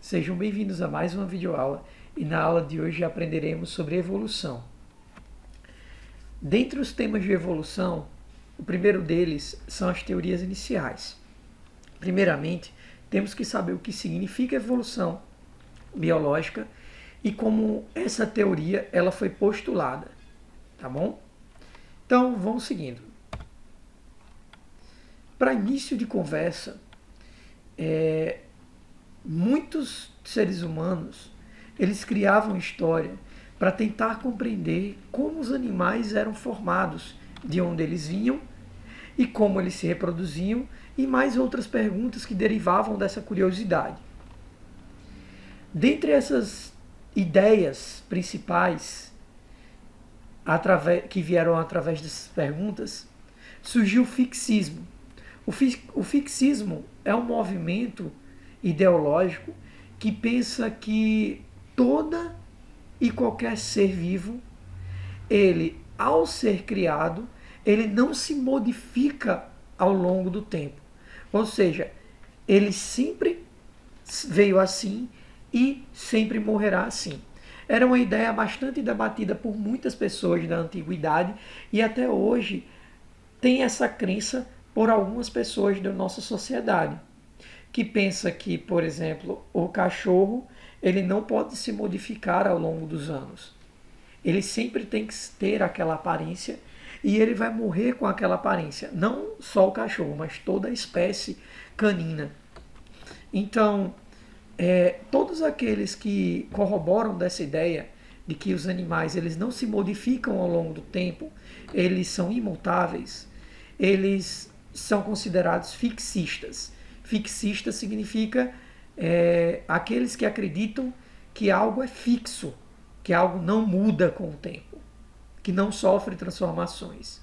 Sejam bem-vindos a mais uma videoaula e na aula de hoje aprenderemos sobre evolução. Dentre os temas de evolução, o primeiro deles são as teorias iniciais. Primeiramente, temos que saber o que significa evolução biológica e como essa teoria ela foi postulada, tá bom? Então, vamos seguindo. Para início de conversa, muitos seres humanos eles criavam história para tentar compreender como os animais eram formados, de onde eles vinham e como eles se reproduziam e mais outras perguntas que derivavam dessa curiosidade. Dentre essas ideias principais que vieram através dessas perguntas, surgiu o fixismo. O fixismo é um movimento ideológico que pensa que toda e qualquer ser vivo, ele, ao ser criado, ele não se modifica ao longo do tempo. Ou seja, ele sempre veio assim e sempre morrerá assim. Era uma ideia bastante debatida por muitas pessoas da antiguidade e até hoje tem essa crença por algumas pessoas da nossa sociedade, que pensa que, por exemplo, o cachorro ele não pode se modificar ao longo dos anos. Ele sempre tem que ter aquela aparência e ele vai morrer com aquela aparência. Não só o cachorro, mas toda a espécie canina. Então, todos aqueles que corroboram dessa ideia de que os animais eles não se modificam ao longo do tempo, eles são imutáveis, eles são considerados fixistas. Fixista significa aqueles que acreditam que algo é fixo, que algo não muda com o tempo, que não sofre transformações.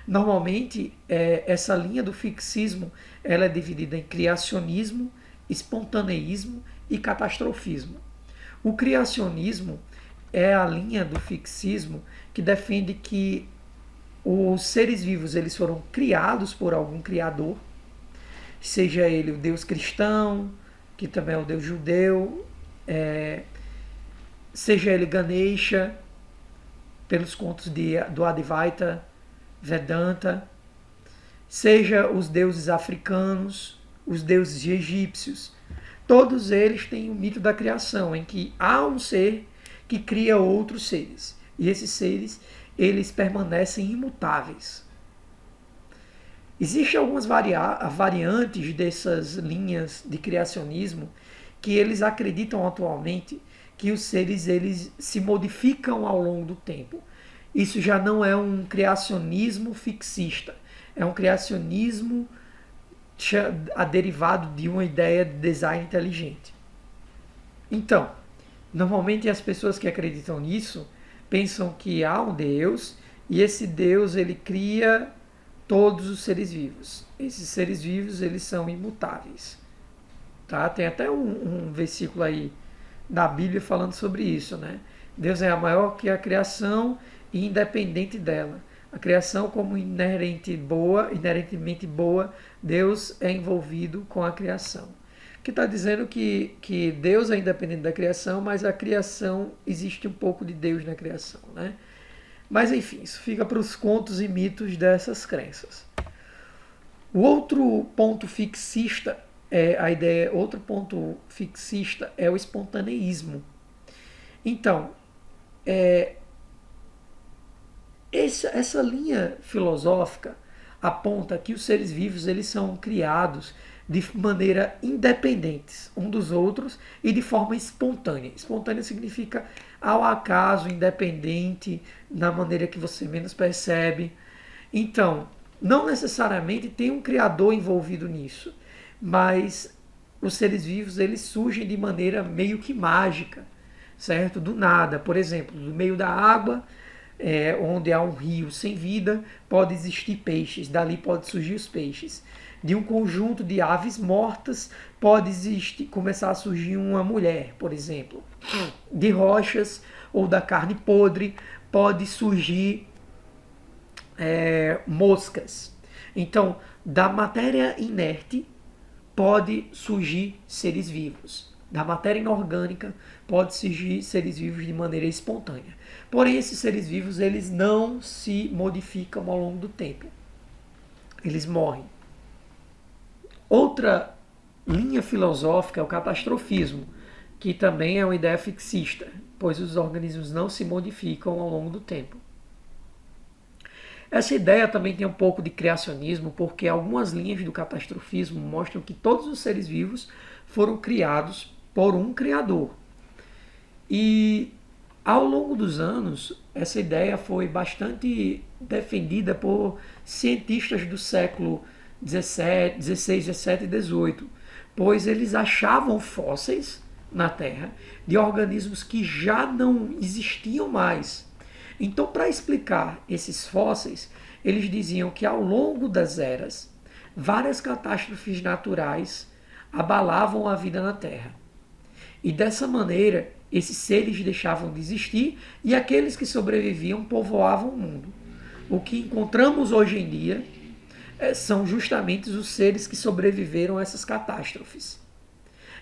Normalmente, essa linha do fixismo ela é dividida em criacionismo, espontaneísmo e catastrofismo. O criacionismo é a linha do fixismo que defende que os seres vivos eles foram criados por algum criador, seja ele o Deus cristão, que também é o Deus judeu, seja ele Ganesha, pelos contos do Advaita Vedanta, seja os deuses africanos, os deuses egípcios. Todos eles têm o mito da criação, em que há um ser que cria outros seres. E esses seres, eles permanecem imutáveis. Existem algumas variantes dessas linhas de criacionismo que eles acreditam atualmente que os seres eles se modificam ao longo do tempo. Isso já não é um criacionismo fixista, é um criacionismo derivado de uma ideia de design inteligente. Então, normalmente as pessoas que acreditam nisso pensam que há um Deus e esse Deus ele cria todos os seres vivos. Esses seres vivos eles são imutáveis. Tá? Tem até um versículo aí da Bíblia falando sobre isso, né? Deus é maior que a criação e independente dela. A criação como inerentemente boa, Deus é envolvido com a criação. Que está dizendo que Deus é independente da criação, mas a criação existe um pouco de Deus na criação, né? Mas enfim, isso fica para os contos e mitos dessas crenças. O outro ponto fixista outro ponto fixista é o espontaneísmo. Então, essa linha filosófica aponta que os seres vivos eles são criados de maneira independentes um dos outros e de forma espontânea. Espontânea significa ao acaso, independente, na maneira que você menos percebe. Então, não necessariamente tem um criador envolvido nisso, mas os seres vivos eles surgem de maneira meio que mágica, certo? Do nada. Por exemplo, no meio da água, onde há um rio sem vida, pode existir peixes, dali pode surgir os peixes. De um conjunto de aves mortas pode começar a surgir uma mulher, por exemplo. De rochas ou da carne podre pode surgir moscas. Então, da matéria inerte pode surgir seres vivos. Da matéria inorgânica pode surgir seres vivos de maneira espontânea. Porém, esses seres vivos eles não se modificam ao longo do tempo. Eles morrem. Outra linha filosófica é o catastrofismo, que também é uma ideia fixista, pois os organismos não se modificam ao longo do tempo. Essa ideia também tem um pouco de criacionismo, porque algumas linhas do catastrofismo mostram que todos os seres vivos foram criados por um criador. E ao longo dos anos, essa ideia foi bastante defendida por cientistas do século XVI, XVII e XVIII, pois eles achavam fósseis na Terra de organismos que já não existiam mais. Então, para explicar esses fósseis, eles diziam que ao longo das eras, várias catástrofes naturais abalavam a vida na Terra. E dessa maneira, esses seres deixavam de existir e aqueles que sobreviviam povoavam o mundo. O que encontramos hoje em dia são justamente os seres que sobreviveram a essas catástrofes.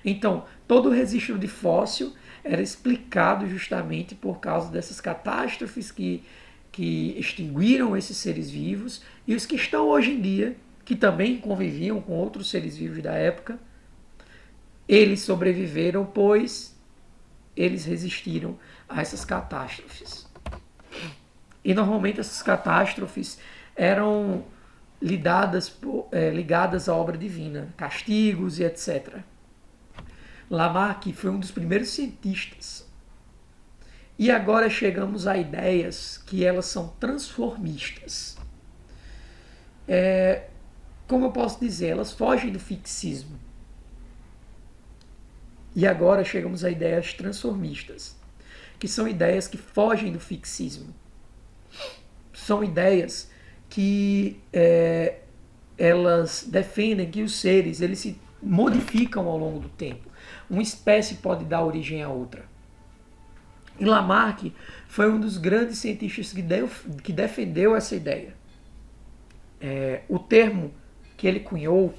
Então, todo o registro de fóssil era explicado justamente por causa dessas catástrofes que extinguiram esses seres vivos, e os que estão hoje em dia, que também conviviam com outros seres vivos da época, eles sobreviveram, pois eles resistiram a essas catástrofes. E normalmente essas catástrofes eram ligadas à obra divina, castigos e etc. Lamarck foi um dos primeiros cientistas. E agora chegamos a ideias que elas são transformistas. Como eu posso dizer, elas fogem do fixismo. E agora chegamos a ideias transformistas, que são ideias que fogem do fixismo. São ideias que elas defendem que os seres eles se modificam ao longo do tempo. Uma espécie pode dar origem a outra. E Lamarck foi um dos grandes cientistas que defendeu essa ideia. O termo que ele cunhou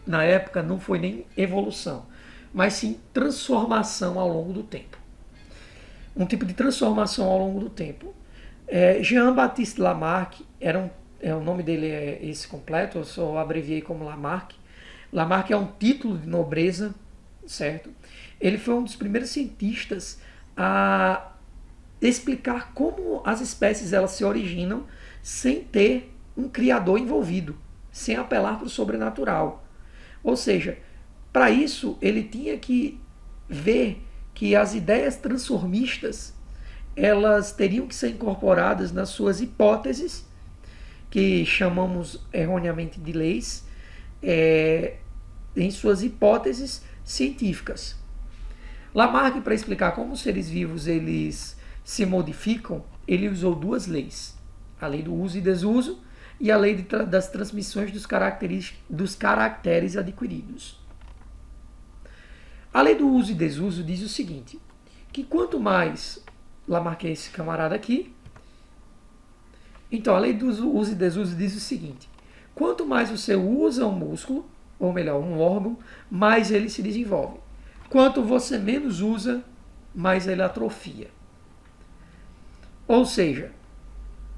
na época não foi nem evolução, mas sim transformação ao longo do tempo. Um tipo de transformação ao longo do tempo. Jean-Baptiste Lamarck, o nome dele é esse completo, eu só abreviei como Lamarck. Lamarck é um título de nobreza, certo? Ele foi um dos primeiros cientistas a explicar como as espécies elas se originam sem ter um criador envolvido, sem apelar para o sobrenatural. Ou seja, para isso ele tinha que ver que as ideias transformistas elas teriam que ser incorporadas nas suas hipóteses, que chamamos erroneamente de leis, em suas hipóteses científicas. Lamarck, para explicar como os seres vivos eles se modificam, ele usou duas leis: a lei do uso e desuso e a lei das transmissões dos caracteres adquiridos. A lei do uso e desuso diz o seguinte, que quanto mais, Lamarck é esse camarada aqui, então a lei do uso e desuso diz o seguinte, quanto mais você usa um músculo, ou melhor, um órgão, mais ele se desenvolve. Quanto você menos usa, mais ele atrofia. Ou seja,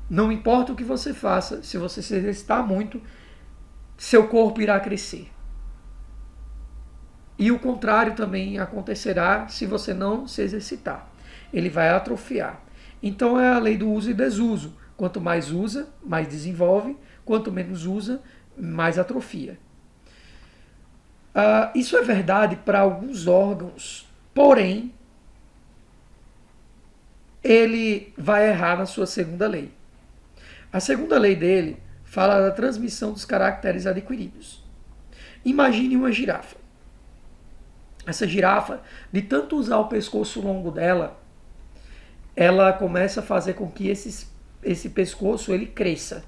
não importa o que você faça, se você se exercitar muito, seu corpo irá crescer. E o contrário também acontecerá se você não se exercitar. Ele vai atrofiar. Então é a lei do uso e desuso. Quanto mais usa, mais desenvolve. Quanto menos usa, mais atrofia. Isso é verdade para alguns órgãos, porém, ele vai errar na sua segunda lei. A segunda lei dele fala da transmissão dos caracteres adquiridos. Imagine uma girafa. Essa girafa, de tanto usar o pescoço longo dela, ela começa a fazer com que esse pescoço ele cresça.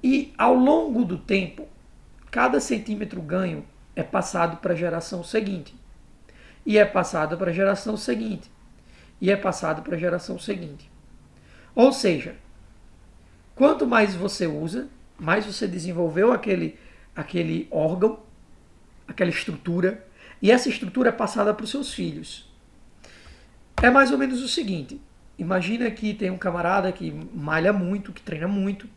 E ao longo do tempo, cada centímetro ganho é passado para a geração seguinte. E é passado para a geração seguinte. E é passado para a geração seguinte. Ou seja, quanto mais você usa, mais você desenvolveu aquele órgão, aquela estrutura, E essa estrutura é passada para os seus filhos. É mais ou menos o seguinte: imagina que tem um camarada que malha muito, que treina muito,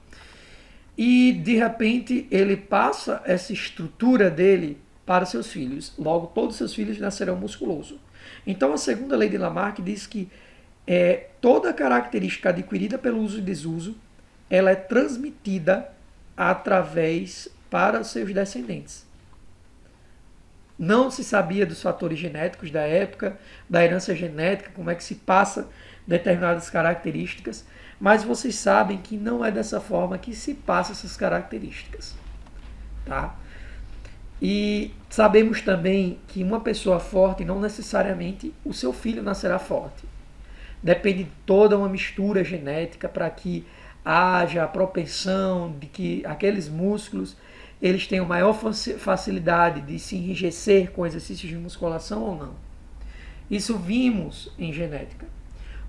e de repente ele passa essa estrutura dele para seus filhos. Logo, todos seus filhos nascerão musculosos. Então, a segunda lei de Lamarck diz que toda característica adquirida pelo uso e desuso, ela é transmitida através para seus descendentes. Não se sabia dos fatores genéticos da época, da herança genética, como é que se passa determinadas características, mas vocês sabem que não é dessa forma que se passa essas características. Tá? E sabemos também que uma pessoa forte, não necessariamente o seu filho nascerá forte. Depende de toda uma mistura genética para que haja a propensão de que aqueles músculos eles tenham maior facilidade de se enrijecer com exercícios de musculação ou não. Isso vimos em genética.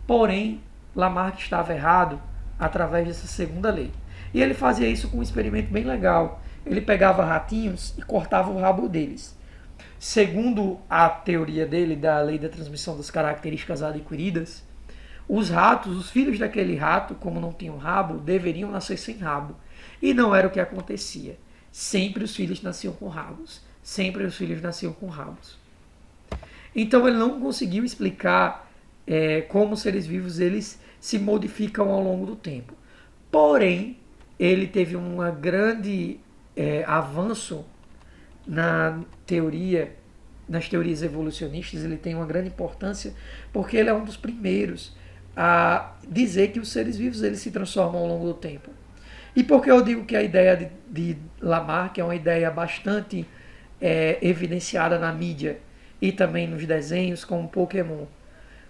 Porém, Lamarck estava errado através dessa segunda lei. E ele fazia isso com um experimento bem legal. Ele pegava ratinhos e cortava o rabo deles. Segundo a teoria dele, da lei da transmissão das características adquiridas, os ratos, os filhos daquele rato, como não tinham rabo, deveriam nascer sem rabo. E não era o que acontecia. Sempre os filhos nasciam com rabos. Sempre os filhos nasciam com rabos. Então ele não conseguiu explicar como os seres vivos eles se modificam ao longo do tempo. Porém, ele teve um grande avanço na teoria, nas teorias evolucionistas. Ele tem uma grande importância porque ele é um dos primeiros a dizer que os seres vivos eles se transformam ao longo do tempo. E por que eu digo que a ideia de Lamarck é uma ideia bastante evidenciada na mídia e também nos desenhos como Pokémon?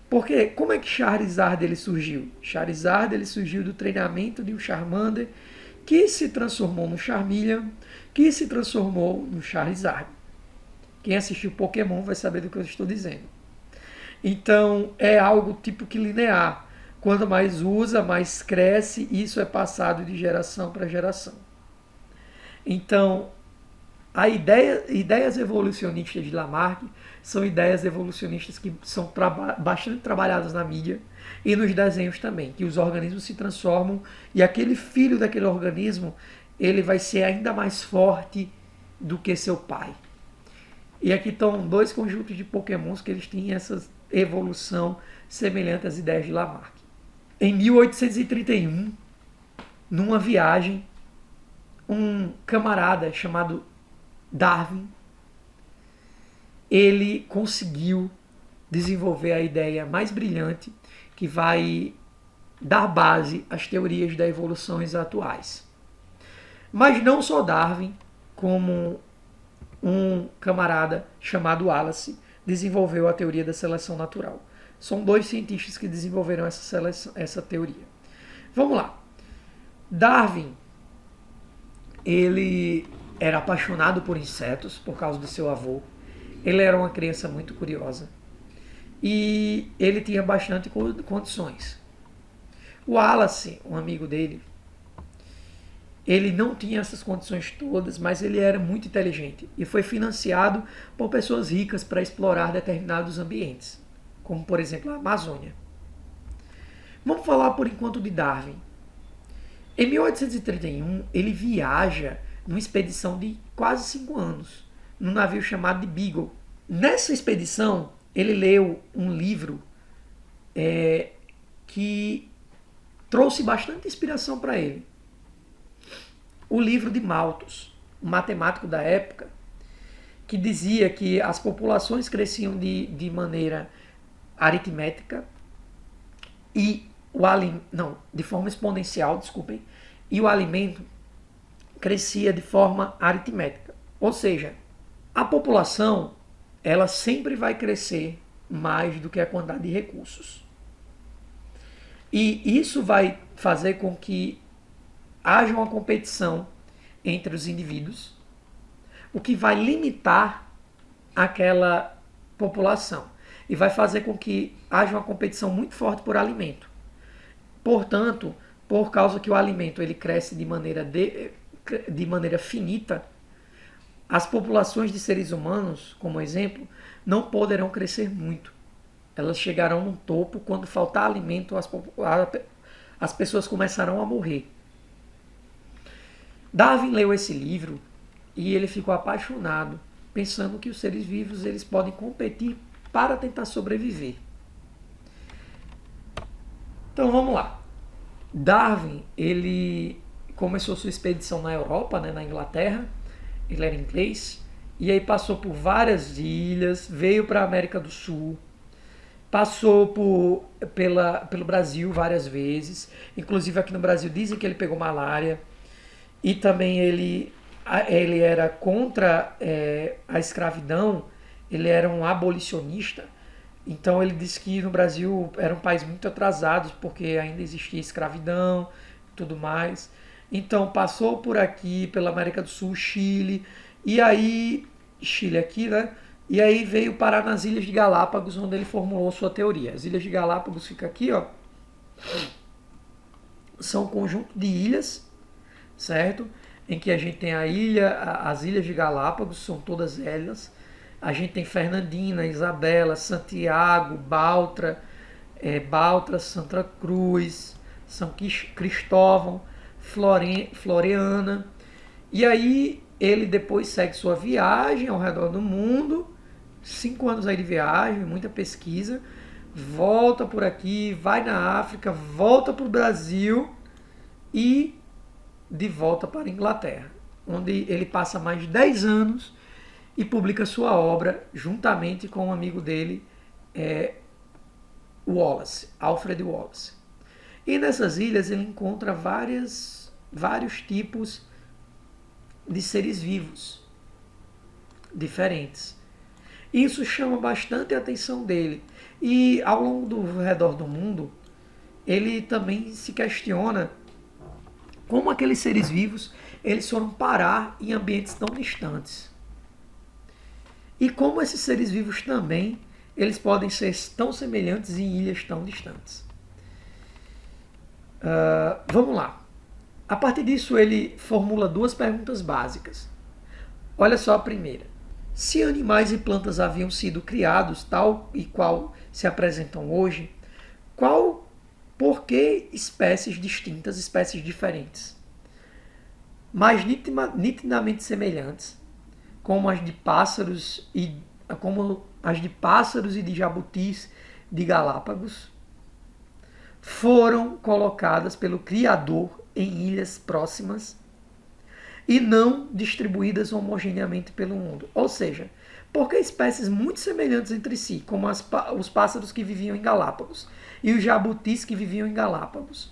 Porque como é que Charizard ele surgiu? Charizard ele surgiu do treinamento de um Charmander que se transformou no Charmeleon, que se transformou no Charizard. Quem assistiu Pokémon vai saber do que eu estou dizendo. Então é algo tipo que linear. Quanto mais usa, mais cresce, e isso é passado de geração para geração. Então, ideias evolucionistas de Lamarck são ideias evolucionistas que são bastante trabalhadas na mídia e nos desenhos também, que os organismos se transformam e aquele filho daquele organismo ele vai ser ainda mais forte do que seu pai. E aqui estão dois conjuntos de pokémons que eles têm essa evolução semelhante às ideias de Lamarck. Em 1831, numa viagem, um camarada chamado Darwin, ele conseguiu desenvolver a ideia mais brilhante que vai dar base às teorias da evolução atuais. Mas não só Darwin, como um camarada chamado Wallace desenvolveu a teoria da seleção natural. São dois cientistas que desenvolveram essa teoria. Vamos lá. Darwin, ele era apaixonado por insetos por causa do seu avô. Ele era uma criança muito curiosa. E ele tinha bastante condições. O Wallace, um amigo dele, ele não tinha essas condições todas, mas ele era muito inteligente e foi financiado por pessoas ricas para explorar determinados ambientes, como por exemplo a Amazônia. Vamos falar por enquanto de Darwin. Em 1831, ele viaja numa expedição de quase 5 anos, num navio chamado de Beagle. Nessa expedição, ele leu um livro que trouxe bastante inspiração para ele. O livro de Malthus, um matemático da época, que dizia que as populações cresciam de maneira aritmética e de forma exponencial, desculpem, e o alimento crescia de forma aritmética. Ou seja, a população ela sempre vai crescer mais do que a quantidade de recursos. E isso vai fazer com que haja uma competição entre os indivíduos, o que vai limitar aquela população e vai fazer com que haja uma competição muito forte por alimento. Portanto, por causa que o alimento ele cresce de maneira finita, as populações de seres humanos, como exemplo, não poderão crescer muito. Elas chegarão no topo quando faltar alimento, as pessoas começarão a morrer. Darwin leu esse livro e ele ficou apaixonado, pensando que os seres vivos eles podem competir para tentar sobreviver. Então vamos lá. Darwin, ele começou sua expedição na Europa, né, na Inglaterra, ele era inglês, e aí passou por várias ilhas, veio para a América do Sul, passou pelo Brasil várias vezes, inclusive aqui no Brasil dizem que ele pegou malária, e também ele era contra a escravidão, ele era um abolicionista, então ele disse que no Brasil era um país muito atrasado, porque ainda existia escravidão e tudo mais. Então passou por aqui, pela América do Sul, Chile, e aí, Chile aqui, né? E aí veio parar nas Ilhas de Galápagos, onde ele formulou sua teoria. As Ilhas de Galápagos fica aqui, ó. São um conjunto de ilhas, certo? Em que a gente tem as Ilhas de Galápagos, são todas elas. A gente tem Fernandina, Isabela, Santiago, Baltra, Santa Cruz, São Cristóvão, Floreana. E aí ele depois segue sua viagem ao redor do mundo, 5 anos aí de viagem, muita pesquisa, volta por aqui, vai na África, volta para o Brasil e de volta para a Inglaterra, onde ele passa mais de 10 anos e publica sua obra juntamente com um amigo dele, Wallace, Alfred Wallace. E nessas ilhas ele encontra vários tipos de seres vivos diferentes. Isso chama bastante a atenção dele. E ao longo do redor do mundo, ele também se questiona como aqueles seres vivos eles foram parar em ambientes tão distantes. E como esses seres vivos também eles podem ser tão semelhantes em ilhas tão distantes. Vamos lá. A partir disso ele formula 2 perguntas básicas. Olha só a primeira. Se animais e plantas haviam sido criados tal e qual se apresentam hoje, por que espécies distintas, espécies diferentes, mas nitidamente semelhantes, como as de pássaros e de jabutis de Galápagos, foram colocadas pelo Criador em ilhas próximas e não distribuídas homogeneamente pelo mundo? Ou seja, porque espécies muito semelhantes entre si, como os pássaros que viviam em Galápagos e os jabutis que viviam em Galápagos,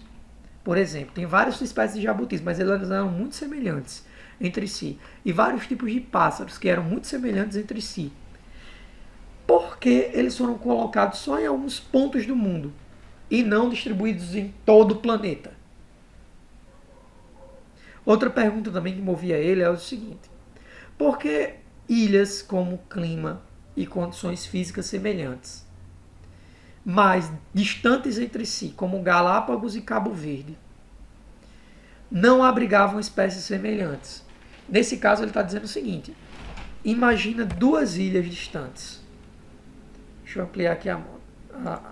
por exemplo, tem várias espécies de jabutis, mas elas eram muito semelhantes entre si, e vários tipos de pássaros que eram muito semelhantes entre si. Por que eles foram colocados só em alguns pontos do mundo e não distribuídos em todo o planeta? Outra pergunta também que movia ele é o seguinte: por que ilhas como clima e condições físicas semelhantes, mas distantes entre si, como Galápagos e Cabo Verde, não abrigavam espécies semelhantes? Nesse caso ele está dizendo o seguinte: imagina 2 ilhas distantes. Deixa eu ampliar aqui a moto.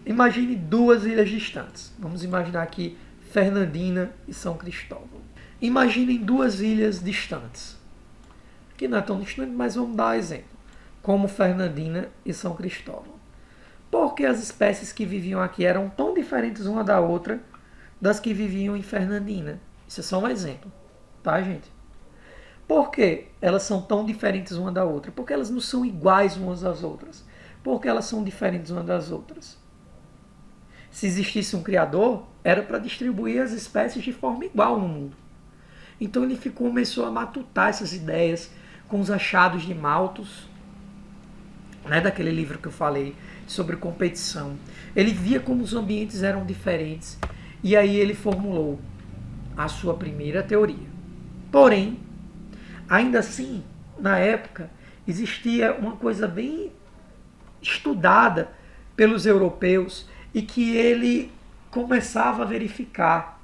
Imagine 2 ilhas distantes. Vamos imaginar aqui Fernandina e São Cristóvão. Imaginem 2 ilhas distantes. Que não é tão distante, mas vamos dar exemplo. Como Fernandina e São Cristóvão. Por que as espécies que viviam aqui eram tão diferentes uma da outra das que viviam em Fernandina? Isso é só um exemplo, tá, gente? Por que elas são tão diferentes uma da outra? Porque elas não são iguais umas às outras. Porque elas são diferentes uma das outras. Se existisse um criador, era para distribuir as espécies de forma igual no mundo. Então ele começou a matutar essas ideias com os achados de Malthus, né, daquele livro que eu falei sobre competição. Ele via como os ambientes eram diferentes e aí ele formulou a sua primeira teoria. Porém, ainda assim, na época, existia uma coisa bem estudada pelos europeus e que ele começava a verificar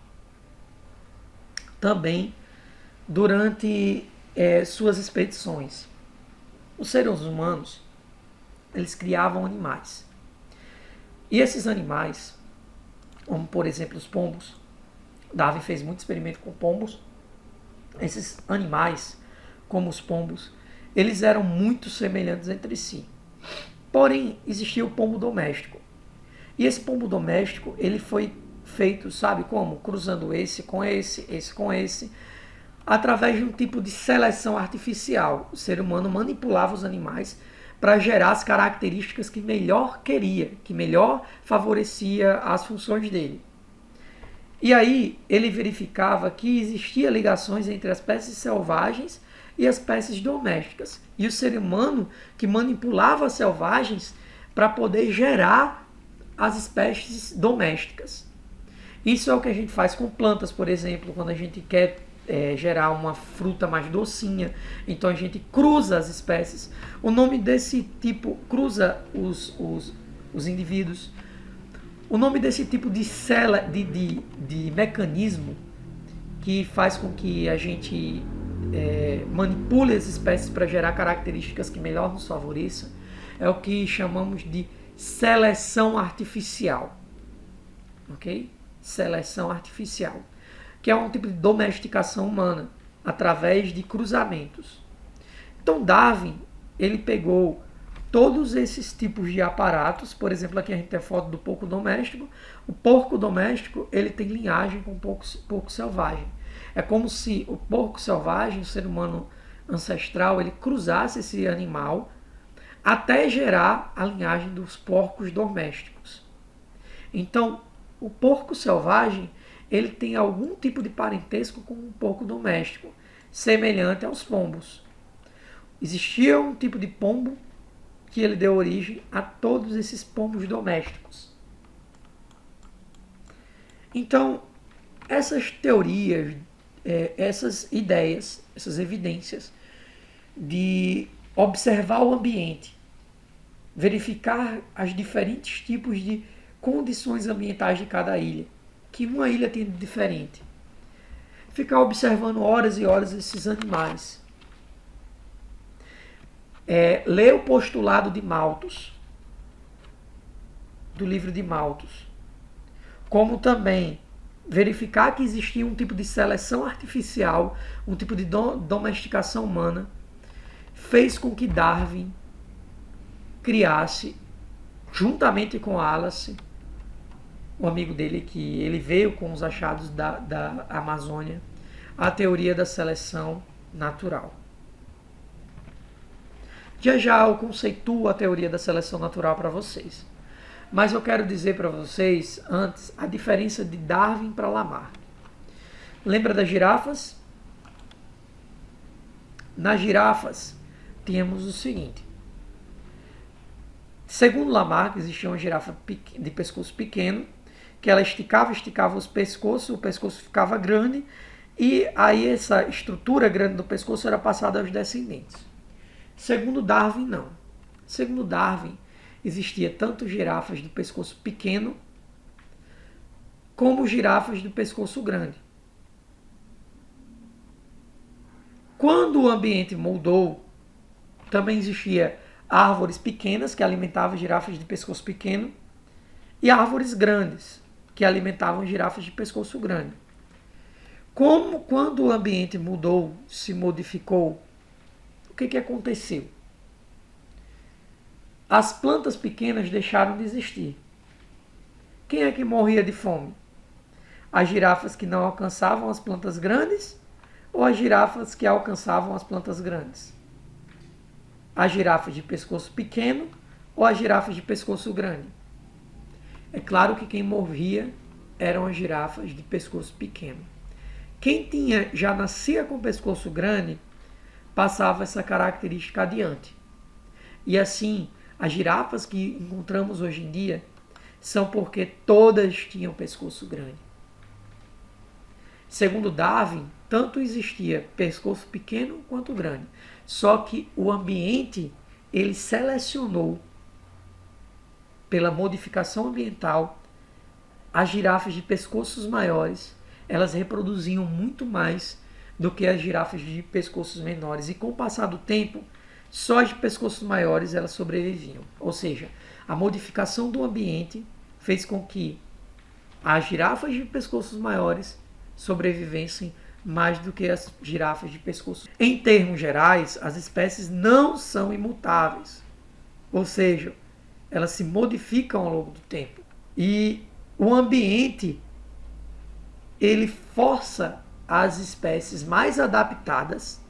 também durante suas expedições. Os seres humanos, eles criavam animais. E esses animais, como por exemplo os pombos, Darwin fez muito experimento com pombos. Esses animais, como os pombos, eles eram muito semelhantes entre si. Porém, existia o pombo doméstico. E esse pombo doméstico, ele foi feito, sabe como? Cruzando esse com esse com esse, através de um tipo de seleção artificial. O ser humano manipulava os animais para gerar as características que melhor queria, que melhor favorecia as funções dele. E aí ele verificava que existia ligações entre as espécies selvagens e as espécies domésticas. E o ser humano que manipulava as selvagens para poder gerar as espécies domésticas. Isso é o que a gente faz com plantas, por exemplo, quando a gente quer gerar uma fruta mais docinha. Então a gente cruza as espécies. O nome desse tipo, cruza os indivíduos. O nome desse tipo de mecanismo que faz com que a gente manipule as espécies para gerar características que melhor nos favoreçam é o que chamamos de seleção artificial. Ok? Seleção artificial, que é um tipo de domesticação humana através de cruzamentos. Então Darwin, ele pegou todos esses tipos de aparatos. Por exemplo, aqui a gente tem a foto do porco doméstico. O porco doméstico, ele tem linhagem com o porco selvagem. É como se o porco selvagem, o ser humano ancestral, ele cruzasse esse animal até gerar a linhagem dos porcos domésticos. Então, o porco selvagem, ele tem algum tipo de parentesco com o porco doméstico, semelhante aos pombos. Existia um tipo de pombo que ele deu origem a todos esses pombos domésticos. Então, essas teorias, essas ideias, essas evidências de observar o ambiente, verificar os diferentes tipos de condições ambientais de cada ilha, que uma ilha tem de diferente, ficar observando horas e horas esses animais, ler o postulado de Malthus, do livro de Malthus, como também verificar que existia um tipo de seleção artificial, um tipo de domesticação humana, fez com que Darwin criasse, juntamente com Wallace, um amigo dele, que ele veio com os achados da Amazônia, a teoria da seleção natural. Já eu conceituo a teoria da seleção natural para vocês. Mas eu quero dizer para vocês, antes, a diferença de Darwin para Lamarck. Lembra das girafas? Nas girafas, tínhamos o seguinte. Segundo Lamarck, existia uma girafa de pescoço pequeno, que ela esticava o pescoço ficava grande, e aí essa estrutura grande do pescoço era passada aos descendentes. Segundo Darwin, não. Segundo Darwin, existia tanto girafas de pescoço pequeno como girafas de pescoço grande. Quando o ambiente mudou, também existia árvores pequenas que alimentavam girafas de pescoço pequeno e árvores grandes que alimentavam girafas de pescoço grande. Quando o ambiente mudou, se modificou, o que aconteceu? As plantas pequenas deixaram de existir. Quem é que morria de fome? As girafas que não alcançavam as plantas grandes ou as girafas que alcançavam as plantas grandes? As girafas de pescoço pequeno ou as girafas de pescoço grande? É claro que quem morria eram as girafas de pescoço pequeno. Quem já nascia com pescoço grande passava essa característica adiante. E assim, as girafas que encontramos hoje em dia são porque todas tinham pescoço grande. Segundo Darwin, tanto existia pescoço pequeno quanto grande. Só que o ambiente, ele selecionou, pela modificação ambiental, as girafas de pescoços maiores elas reproduziam muito mais do que as girafas de pescoços menores. E com o passar do tempo, só as de pescoços maiores elas sobreviviam. Ou seja, a modificação do ambiente fez com que as girafas de pescoços maiores sobrevivessem mais do que as girafas de pescoço. Em termos gerais, as espécies não são imutáveis. Ou seja, elas se modificam ao longo do tempo. E o ambiente, ele força as espécies mais adaptadas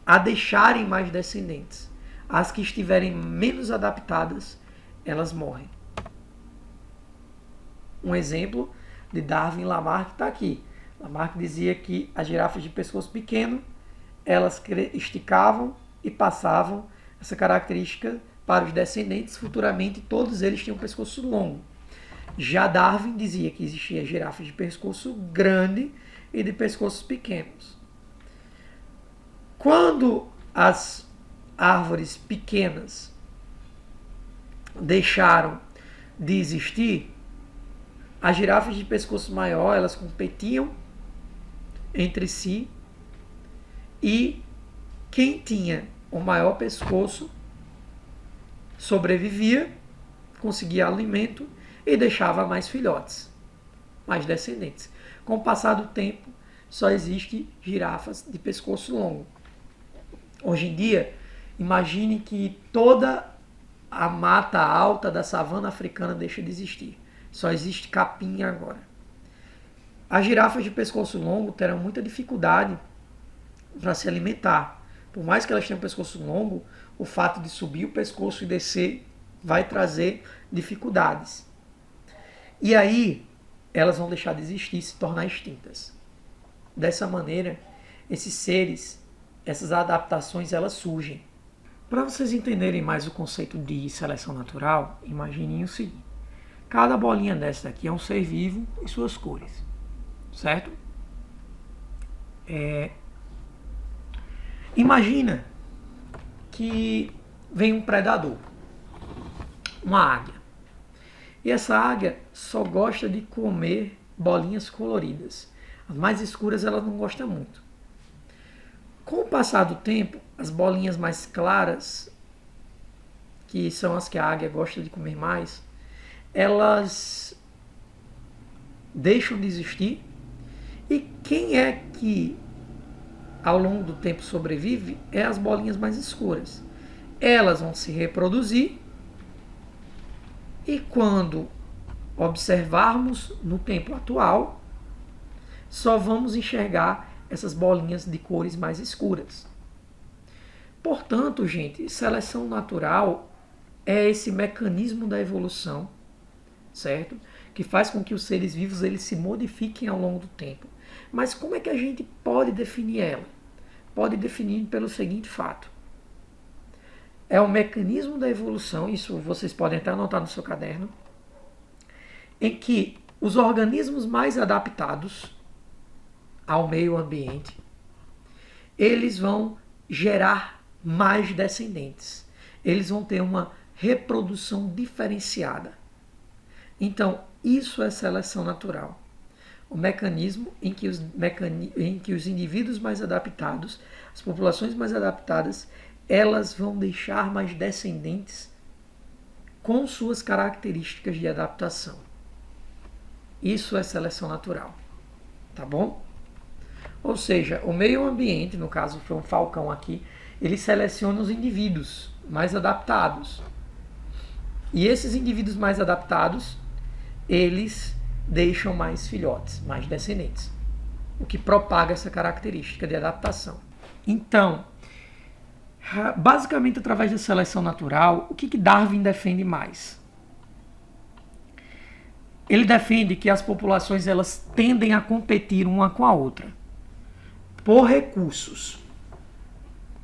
a deixarem mais descendentes. As que estiverem menos adaptadas, elas morrem. Um exemplo de Darwin e Lamarck está aqui. Lamarck dizia que as girafas de pescoço pequeno, elas esticavam e passavam essa característica para os descendentes. Futuramente, todos eles tinham um pescoço longo. Já Darwin dizia que existia girafas de pescoço grande e de pescoços pequenos. Quando as árvores pequenas deixaram de existir, as girafas de pescoço maior, elas competiam entre si e quem tinha o maior pescoço sobrevivia, conseguia alimento e deixava mais filhotes, mais descendentes. Com o passar do tempo, só existe girafas de pescoço longo. Hoje em dia, imagine que toda a mata alta da savana africana deixa de existir. Só existe capim agora. As girafas de pescoço longo terão muita dificuldade para se alimentar. Por mais que elas tenham pescoço longo, o fato de subir o pescoço e descer vai trazer dificuldades. E aí, elas vão deixar de existir e se tornar extintas. Dessa maneira, esses seres, essas adaptações, elas surgem. Para vocês entenderem mais o conceito de seleção natural, imaginem o seguinte. Cada bolinha dessa daqui é um ser vivo e suas cores, certo? Imagina que vem um predador, uma águia. E essa águia só gosta de comer bolinhas coloridas. As mais escuras ela não gosta muito. Com o passar do tempo, as bolinhas mais claras, que são as que a águia gosta de comer mais, elas deixam de existir. E quem é que ao longo do tempo sobrevive é as bolinhas mais escuras. Elas vão se reproduzir e quando observarmos no tempo atual, só vamos enxergar essas bolinhas de cores mais escuras. Portanto, gente, seleção natural é esse mecanismo da evolução, certo? Que faz com que os seres vivos eles se modifiquem ao longo do tempo. Mas como é que a gente pode definir ela? Pode definir pelo seguinte fato. É o mecanismo da evolução, isso vocês podem até anotar no seu caderno, em que os organismos mais adaptados ao meio ambiente, eles vão gerar mais descendentes. Eles vão ter uma reprodução diferenciada. Então, isso é seleção natural. O mecanismo em que os indivíduos mais adaptados, as populações mais adaptadas, elas vão deixar mais descendentes com suas características de adaptação. Isso é seleção natural. Tá bom? Ou seja, o meio ambiente, no caso foi um falcão aqui, ele seleciona os indivíduos mais adaptados. E esses indivíduos mais adaptados, eles deixam mais filhotes, mais descendentes. O que propaga essa característica de adaptação. Então, basicamente através da seleção natural, o que Darwin defende mais? Ele defende que as populações elas tendem a competir uma com a outra por recursos.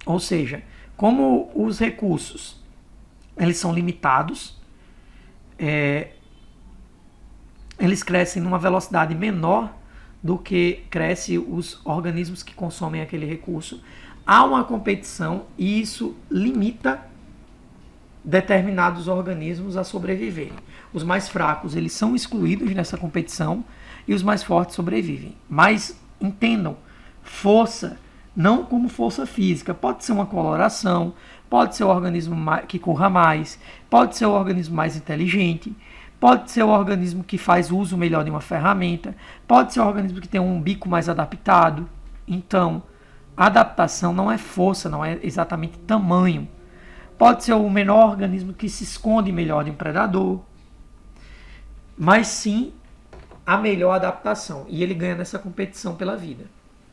Ou seja, como os recursos eles são limitados, eles crescem numa velocidade menor do que crescem os organismos que consomem aquele recurso. Há uma competição e isso limita determinados organismos a sobreviverem. Os mais fracos eles são excluídos nessa competição e os mais fortes sobrevivem. Mas entendam, força não como força física, pode ser uma coloração, pode ser o organismo que corra mais, pode ser o organismo mais inteligente, pode ser o organismo que faz uso melhor de uma ferramenta, pode ser o organismo que tem um bico mais adaptado. Então, adaptação não é força, não é exatamente tamanho. Pode ser o menor organismo que se esconde melhor de um predador, mas sim a melhor adaptação. E ele ganha nessa competição pela vida.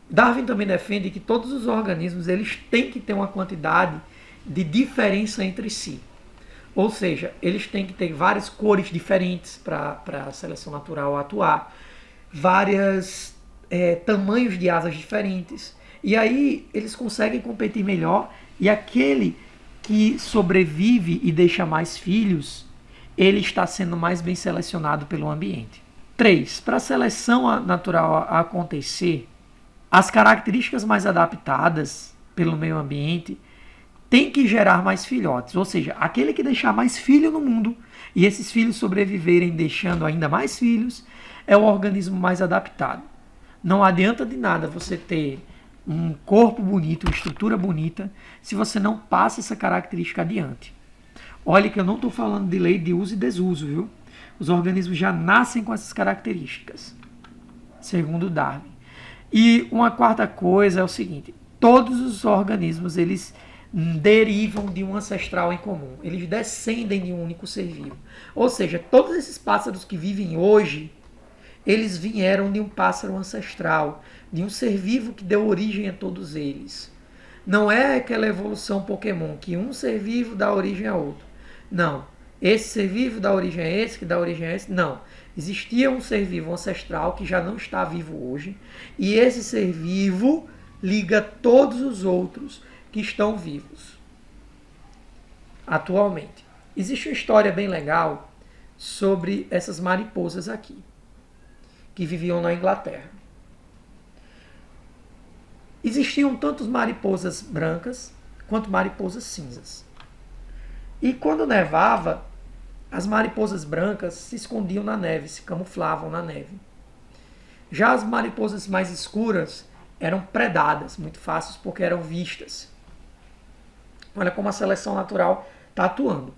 Darwin também defende que todos os organismos eles têm que ter uma quantidade de diferença entre si. Ou seja, eles têm que ter várias cores diferentes para a seleção natural atuar, vários tamanhos de asas diferentes. E aí eles conseguem competir melhor e aquele que sobrevive e deixa mais filhos, ele está sendo mais bem selecionado pelo ambiente. 3. Para a seleção natural acontecer, as características mais adaptadas pelo meio ambiente têm que gerar mais filhotes. Ou seja, aquele que deixar mais filho no mundo e esses filhos sobreviverem deixando ainda mais filhos é o organismo mais adaptado. Não adianta de nada você ter um corpo bonito, uma estrutura bonita, se você não passa essa característica adiante. Olha que eu não estou falando de lei de uso e desuso, viu? Os organismos já nascem com essas características, segundo Darwin. E uma quarta coisa é o seguinte, todos os organismos eles derivam de um ancestral em comum, eles descendem de um único ser vivo. Ou seja, todos esses pássaros que vivem hoje, eles vieram de um pássaro ancestral, de um ser vivo que deu origem a todos eles. Não é aquela evolução Pokémon, que um ser vivo dá origem a outro. Não. Esse ser vivo dá origem a esse, que dá origem a esse. Não. Existia um ser vivo ancestral que já não está vivo hoje. E esse ser vivo liga todos os outros que estão vivos atualmente. Existe uma história bem legal sobre essas mariposas aqui, que viviam na Inglaterra. Existiam tanto mariposas brancas quanto mariposas cinzas. E quando nevava, as mariposas brancas se escondiam na neve, se camuflavam na neve. Já as mariposas mais escuras eram predadas, muito fáceis porque eram vistas. Olha como a seleção natural está atuando.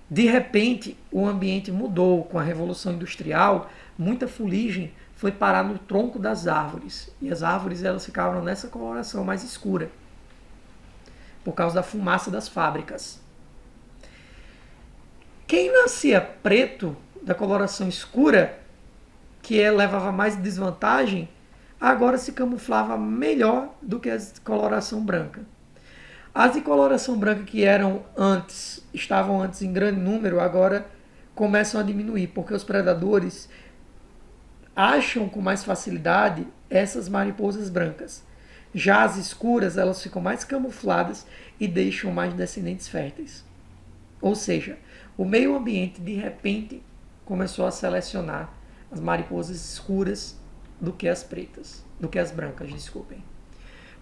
De repente, o ambiente mudou com a Revolução Industrial, muita fuligem foi parar no tronco das árvores. E as árvores elas ficavam nessa coloração mais escura, por causa da fumaça das fábricas. Quem nascia preto, da coloração escura, que levava mais desvantagem, agora se camuflava melhor do que a coloração branca. As de coloração branca que estavam antes em grande número, agora começam a diminuir, porque os predadores acham com mais facilidade essas mariposas brancas. Já as escuras, elas ficam mais camufladas e deixam mais descendentes férteis. Ou seja, o meio ambiente, de repente, começou a selecionar as mariposas escuras do que as pretas, do que as brancas, desculpem.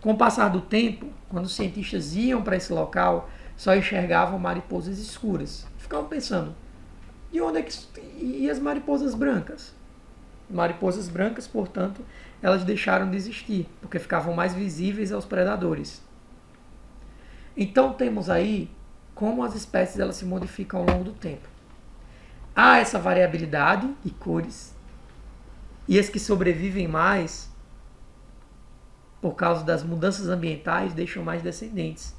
Com o passar do tempo, quando os cientistas iam para esse local, só enxergavam mariposas escuras. Ficavam pensando, e onde é que e as mariposas brancas? Mariposas brancas, portanto, elas deixaram de existir, porque ficavam mais visíveis aos predadores. Então temos aí como as espécies elas se modificam ao longo do tempo. Há essa variabilidade de cores, e as que sobrevivem mais, por causa das mudanças ambientais, deixam mais descendentes.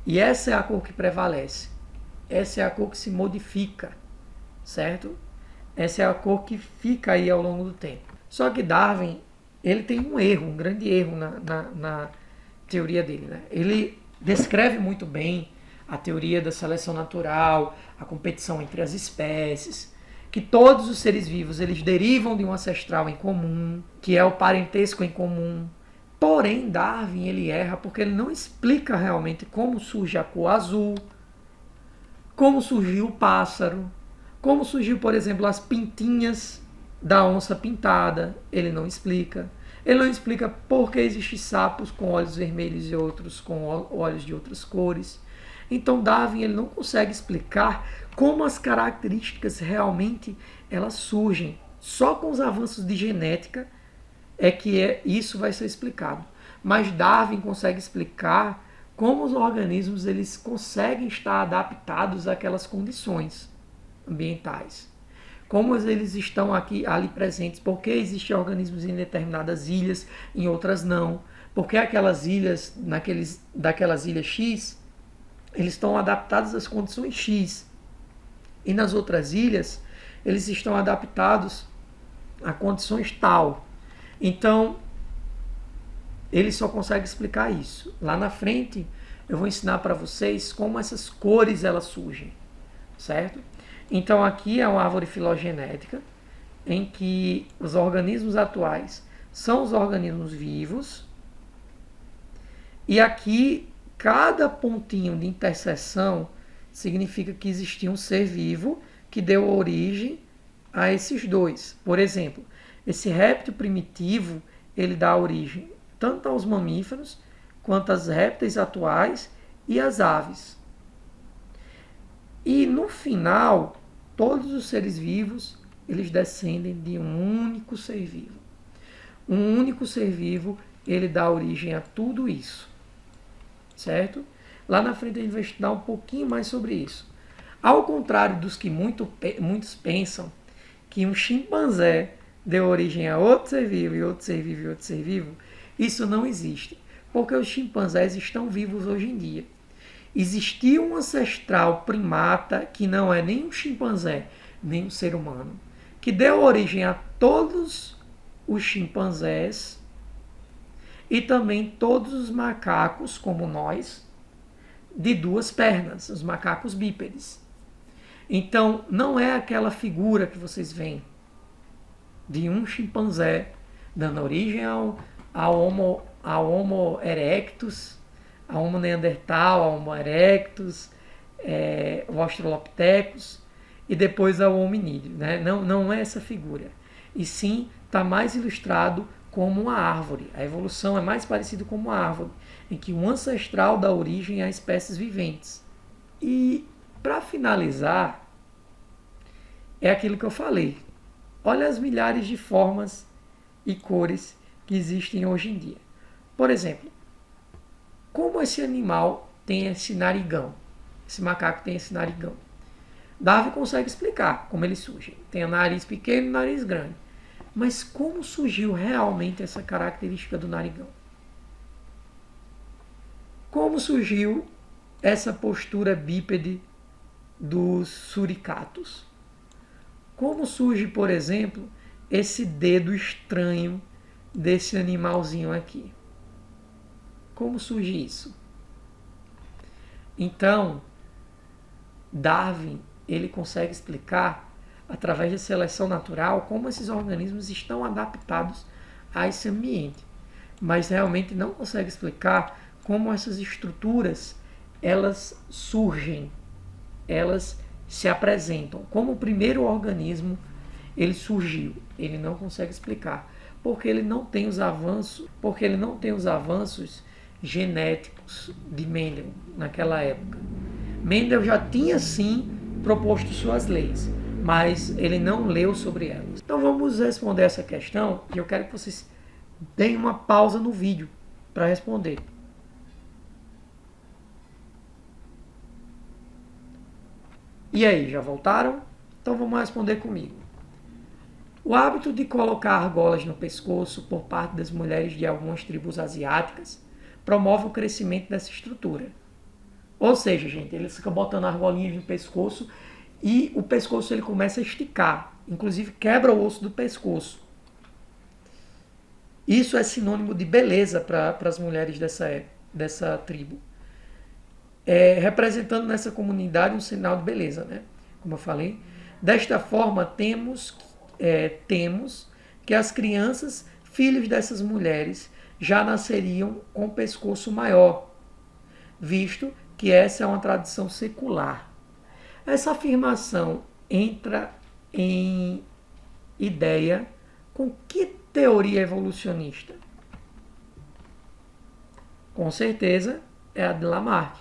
E essa é a cor que prevalece. Essa é a cor que se modifica, certo? Essa é a cor que fica aí ao longo do tempo. Só que Darwin, ele tem um erro, um grande erro na teoria dele, né? Ele descreve muito bem a teoria da seleção natural, a competição entre as espécies, que todos os seres vivos eles derivam de um ancestral em comum, que é o parentesco em comum. Porém, Darwin ele erra porque ele não explica realmente como surge a cor azul, como surgiu o pássaro, como surgiu, por exemplo, as pintinhas da onça pintada. Ele não explica. Ele não explica por que existem sapos com olhos vermelhos e outros com olhos de outras cores. Então Darwin ele não consegue explicar como as características realmente elas surgem. Só com os avanços de genética é que isso vai ser explicado. Mas Darwin consegue explicar como os organismos eles conseguem estar adaptados àquelas condições ambientais. Como eles estão ali presentes, por que existem organismos em determinadas ilhas, em outras não, por que aquelas ilhas, daquelas ilhas X, eles estão adaptados às condições X, e nas outras ilhas, eles estão adaptados a condições tal. Então, ele só consegue explicar isso. Lá na frente, eu vou ensinar para vocês como essas cores elas surgem, certo? Então, aqui é uma árvore filogenética, em que os organismos atuais são os organismos vivos, e aqui, cada pontinho de interseção significa que existia um ser vivo que deu origem a esses dois. Por exemplo, esse réptil primitivo, ele dá origem tanto aos mamíferos, quanto às répteis atuais e às aves. E no final, todos os seres vivos, eles descendem de um único ser vivo. Um único ser vivo, ele dá origem a tudo isso. Certo? Lá na frente a gente vai estudar um pouquinho mais sobre isso. Ao contrário dos que muitos pensam que um chimpanzé deu origem a outro ser vivo, e outro ser vivo, e outro ser vivo, isso não existe. Porque os chimpanzés estão vivos hoje em dia. Existia um ancestral primata que não é nem um chimpanzé, nem um ser humano, que deu origem a todos os chimpanzés e também todos os macacos, como nós, de duas pernas, os macacos bípedes. Então, não é aquela figura que vocês veem de um chimpanzé dando origem ao Homo erectus, ao Homo neandertal, ao Homo erectus, o Australopithecus e depois ao hominídeo. Né? Não é essa figura. E sim, está mais ilustrado como uma árvore. A evolução é mais parecida com uma árvore, em que um ancestral dá origem a espécies viventes. E, para finalizar, é aquilo que eu falei. Olha as milhares de formas e cores que existem hoje em dia. Por exemplo, como esse animal tem esse narigão? Esse macaco tem esse narigão. Darwin consegue explicar como ele surge. Tem o nariz pequeno e o nariz grande. Mas como surgiu realmente essa característica do narigão? Como surgiu essa postura bípede dos suricatos? Como surge, por exemplo, esse dedo estranho desse animalzinho aqui? Como surge isso? Então, Darwin, ele consegue explicar através da seleção natural como esses organismos estão adaptados a esse ambiente, mas realmente não consegue explicar como essas estruturas elas surgem, elas se apresentam, como o primeiro organismo ele surgiu. Ele não consegue explicar porque ele não tem os avanços, genéticos de Mendel naquela época. Mendel já tinha sim proposto suas leis, mas ele não leu sobre elas. Então vamos responder essa questão e eu quero que vocês deem uma pausa no vídeo para responder. E aí, já voltaram? Então vamos responder comigo. O hábito de colocar argolas no pescoço por parte das mulheres de algumas tribos asiáticas promove o crescimento dessa estrutura. Ou seja, gente, eles ficam botando argolinhas no pescoço e o pescoço ele começa a esticar, inclusive quebra o osso do pescoço. Isso é sinônimo de beleza para as mulheres dessa tribo. Representando nessa comunidade um sinal de beleza, né? Como eu falei. Desta forma, temos que as crianças, filhos dessas mulheres, já nasceriam com o pescoço maior, visto que essa é uma tradição secular. Essa afirmação entra em ideia com que teoria evolucionista? Com certeza é a de Lamarck,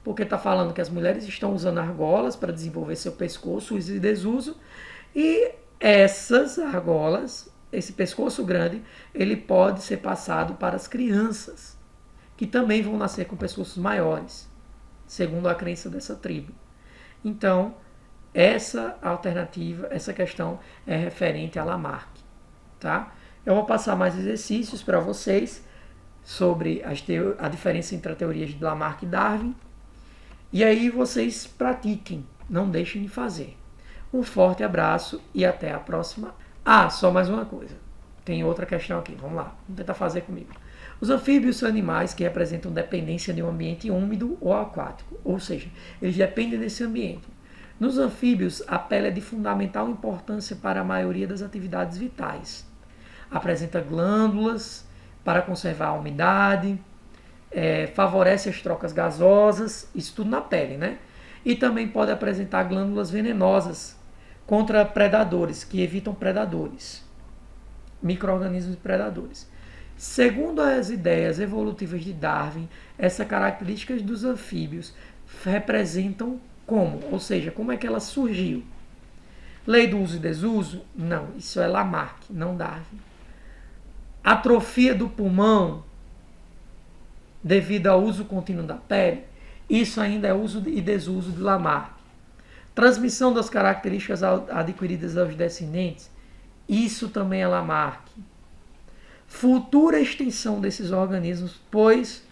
porque está falando que as mulheres estão usando argolas para desenvolver seu pescoço, uso e desuso, e essas argolas, esse pescoço grande, ele pode ser passado para as crianças, que também vão nascer com pescoços maiores, segundo a crença dessa tribo. Então, essa alternativa, essa questão é referente a Lamarck, tá? Eu vou passar mais exercícios para vocês sobre a diferença entre as teorias de Lamarck e Darwin. E aí vocês pratiquem, não deixem de fazer. Um forte abraço e até a próxima. Ah, só mais uma coisa. Tem outra questão aqui, vamos lá, vamos tentar fazer comigo. Os anfíbios são animais que representam dependência de um ambiente úmido ou aquático, ou seja, eles dependem desse ambiente. Nos anfíbios, a pele é de fundamental importância para a maioria das atividades vitais. Apresenta glândulas para conservar a umidade, favorece as trocas gasosas, isso tudo na pele, né? E também pode apresentar glândulas venenosas contra predadores, que evitam predadores, micro-organismos predadores. Segundo as ideias evolutivas de Darwin, essas características dos anfíbios representam como? Ou seja, como é que ela surgiu? Lei do uso e desuso? Não, isso é Lamarck, não Darwin. Atrofia do pulmão devido ao uso contínuo da pele? Isso ainda é uso e desuso de Lamarck. Transmissão das características adquiridas aos descendentes? Isso também é Lamarck. Futura extinção desses organismos, pois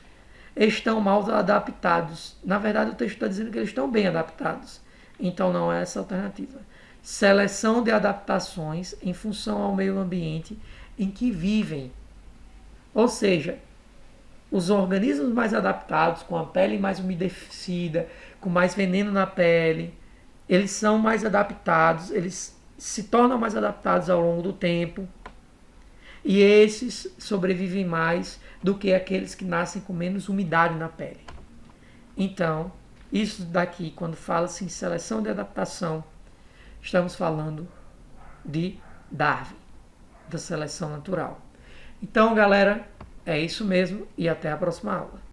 estão mal adaptados. Na verdade, o texto está dizendo que eles estão bem adaptados. Então, não é essa a alternativa. Seleção de adaptações em função ao meio ambiente em que vivem. Ou seja, os organismos mais adaptados, com a pele mais umedecida, com mais veneno na pele, eles são mais adaptados, eles se tornam mais adaptados ao longo do tempo. E esses sobrevivem mais do que aqueles que nascem com menos umidade na pele. Então, isso daqui, quando fala-se em seleção de adaptação, estamos falando de Darwin, da seleção natural. Então, galera, é isso mesmo e até a próxima aula.